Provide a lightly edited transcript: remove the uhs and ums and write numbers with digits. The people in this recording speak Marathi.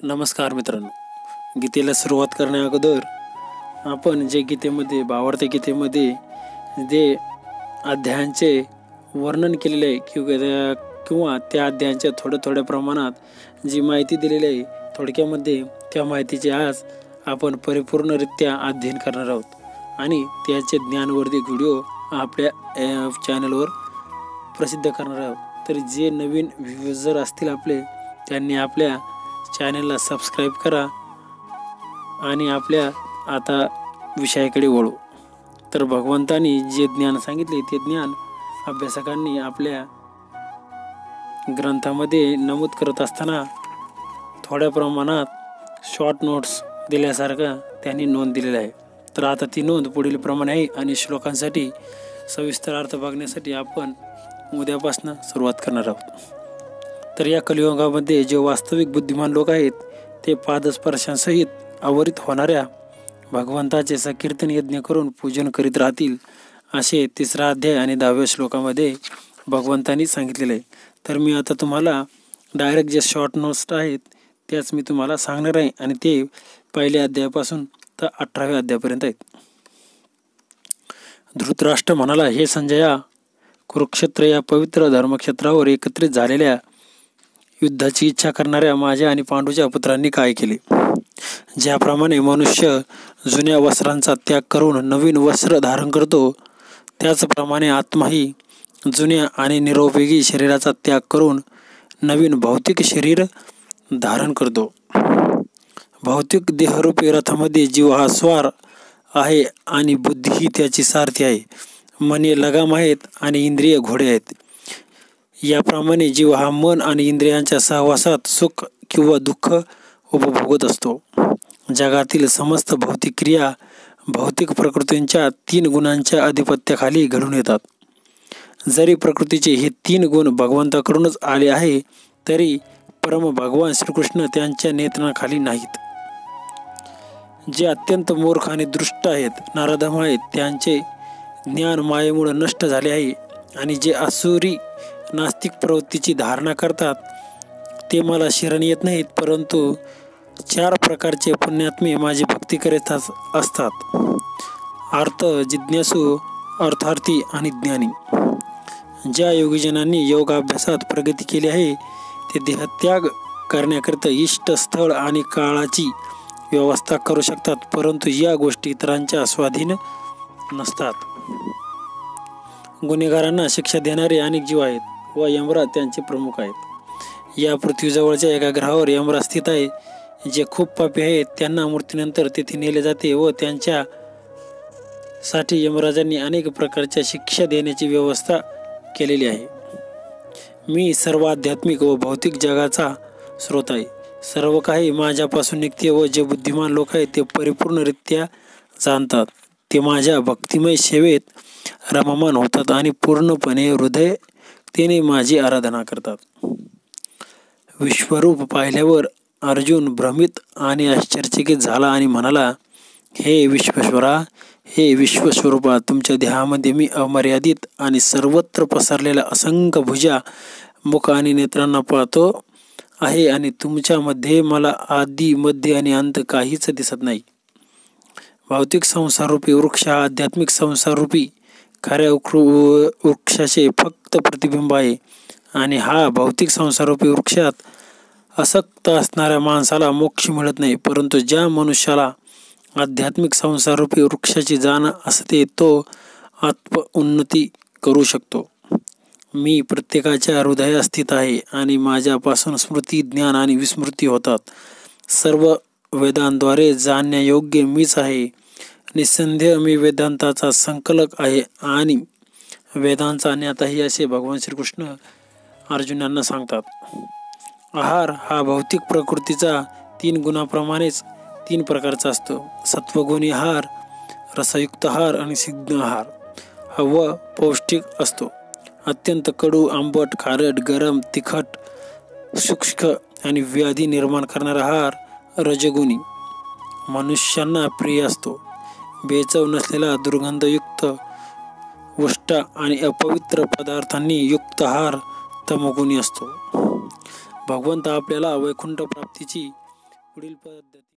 नमस्कार मित्रांनो, गीतेला सुरुवात करण्या अगोदर आपण जे गीतेमध्ये भावार्थ गीतेमध्ये जे अध्यायांचे वर्णन केलेले आहे किंवा त्या अध्यायांच्या थोड्या प्रमाणात जी माहिती दिलेली आहे थोडक्यामध्ये, त्या माहितीचे आज आपण परिपूर्णरित्या अध्ययन करणार आहोत आणि त्याचे ज्ञानवर्धक व्हिडिओ आपल्या चॅनलवर प्रसिद्ध करणार आहोत. तर जे नवीन व्ह्यूजर असतील आपले, त्यांनी आपल्या चॅनलला सबस्क्राईब करा आणि आपल्या आता विषयाकडे वळू. तर भगवंतांनी जे ज्ञान सांगितले ते ज्ञान अभ्यासकांनी आपल्या ग्रंथामध्ये नमूद करत असताना थोड्या प्रमाणात शॉर्ट नोट्स दिल्यासारखं त्यांनी नोंद दिलेली आहे. तर आता ती नोंद पुढील प्रमाणे आहे आणि श्लोकांसाठी सविस्तर अर्थ बघण्यासाठी आपण उद्यापासून सुरुवात करणार आहोत. तर या कलियुगामध्ये जे वास्तविक बुद्धिमान लोक आहेत ते पादस्पर्शांसहित आवरित होणाऱ्या भगवंताचे संकीर्तन यज्ञ करून पूजन करीत राहतील, असे 3रा अध्याय आणि 10व्या श्लोकामध्ये भगवंतांनी सांगितलेले आहे. तर मी आता तुम्हाला डायरेक्ट जे शॉर्ट नोट्स आहेत त्याच मी तुम्हाला सांगणार आहे आणि ते 1ल्या अध्यायापासून तर 18व्या अध्यायापर्यंत आहेत. धृतराष्ट्र म्हणाला, हे संजया, कुरुक्षेत्र या पवित्र धर्मक्षेत्रावर एकत्रित झालेल्या युद्धाची इच्छा करणाऱ्या माझ्या आणि पांडूच्या पुत्रांनी काय केले? ज्याप्रमाणे मनुष्य जुन्या वस्त्रांचा त्याग करून नवीन वस्त्र धारण करतो, त्याचप्रमाणे आत्माही जुन्या आणि निरुपयोगी शरीराचा त्याग करून नवीन भौतिक शरीर धारण करतो. भौतिक देहरूपी रथामध्ये जीव हा स्वार आहे आणि बुद्धी ही त्याची सारथी आहे. मने लगाम आहेत आणि इंद्रिय घोडे आहेत. याप्रमाणे जीव हा मन आणि इंद्रियांच्या सहवासात सुख किंवा दुःख उपभोगत असतो. जगातील समस्त भौतिक क्रिया भौतिक प्रकृतींच्या 3 गुणांच्या अधिपत्याखाली घडून येतात. जरी प्रकृतीचे हे 3 गुण भगवंताकडूनच आले आहे, तरी परम भगवान श्रीकृष्ण त्यांच्या नियंत्रणाखाली नाहीत. जे अत्यंत मूर्ख आणि दृष्ट आहेत, नराधम आहेत, त्यांचे ज्ञान मायेमुळे नष्ट झाले आहे आणि जे आसुरी नास्तिक प्रवृत्तीची धारणा करतात ते मला शरण येत नाहीत, परंतु 4 प्रकारचे पुण्यात्मे माझी भक्ती करीत असतात: अर्थ जिज्ञासू, अर्थार्थी आणि ज्ञानी. ज्या योगीजनांनी योगाभ्यासात प्रगती केली आहे ते देहत्याग करण्याकरिता इष्ट स्थळ आणि काळाची व्यवस्था करू शकतात, परंतु या गोष्टी इतरांच्या स्वाधीन नसतात. गुन्हेगारांना शिक्षा देणारे अनेक जीव आहेत व यमराज त्यांचे प्रमुख आहेत. या पृथ्वीजवळच्या एका ग्रहावर यमराज स्थित आहे. जे खूप पापी आहेत त्यांना मृत्यूनंतर तेथे नेले जाते व त्यांच्यासाठी यमराजांनी अनेक प्रकारच्या शिक्षा देण्याची व्यवस्था केलेली आहे. मी सर्व आध्यात्मिक व भौतिक जगाचा स्रोत आहे. सर्व काही माझ्यापासून निघते व जे बुद्धिमान लोक आहेत ते परिपूर्णरित्या जाणतात. ते माझ्या भक्तिमय सेवेत रममान होतात आणि पूर्णपणे हृदयतेने माझी आराधना करतात. विश्वरूप पाहिल्यावर अर्जुन भ्रमित आणि आश्चर्यचकित झाला आणि म्हणाला, हे विश्वेश्वरा, हे विश्वस्वरूपा, तुमच्या देहामध्ये मी अमर्यादित आणि सर्वत्र पसरलेल्या असंख्य भुजा, मुख आणि नेत्रांना पाहतो आहे आणि तुमच्यामध्ये मला आदी, मध्य आणि अंत काहीच दिसत नाही. भौतिक संसाररूपी वृक्ष हा आध्यात्मिक संसाररूपी खऱ्या वृक्षाचे फक्त प्रतिबिंब आहे आणि हा भौतिक संसाररूपी वृक्षात आसक्त असणाऱ्या माणसाला मोक्ष मिळत नाही, परंतु ज्या मनुष्याला आध्यात्मिक संसाररूपी वृक्षाची जाण असते तो आत्मोन्नती करू शकतो. मी प्रत्येकाच्या हृदयात स्थित आहे आणि माझ्यापासून स्मृती, ज्ञान आणि विस्मृती होतात. सर्व वेदांद्वारे जाणण्यायोग्य मीच आहे. निस्संदेह मी वेदांताचा संकलक आहे आणि वेदांचा ज्ञाताही, असे भगवान श्रीकृष्ण अर्जुनांना सांगतात. आहार हा भौतिक प्रकृतीचा 3 गुणाप्रमाणेच 3 प्रकारचा असतो: सत्वगुणी आहार, रसयुक्त आहार आणि सिद्ध आहार व पौष्टिक असतो. अत्यंत कडू, आंबट, खारट, गरम, तिखट, शुष्क आणि व्याधी निर्माण करणारा आहार रजगुणी मनुष्यांना प्रिय असतो. बेचव नसलेला, दुर्गंधयुक्त, उष्ट आणि अपवित्र पदार्थांनी युक्त आहार तमोगुणी असतो. भगवंत आपल्याला वैकुंठ प्राप्तीची पुढील पद्धती